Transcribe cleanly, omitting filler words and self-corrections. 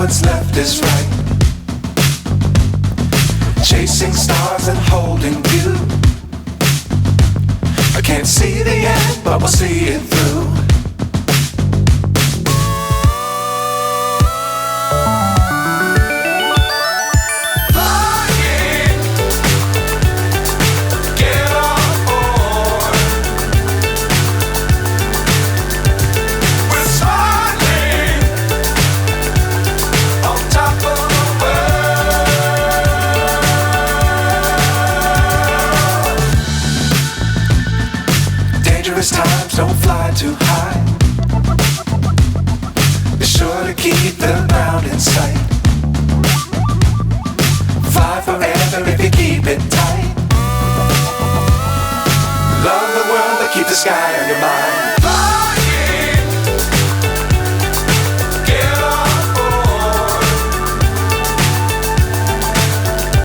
what's left is right. Chasing stars and holding you. I can't see the end, but we'll see it through. Times don't fly too high. Be sure to keep the ground in sight. Fly forever if you keep it tight. Love the world but keep the sky on your mind.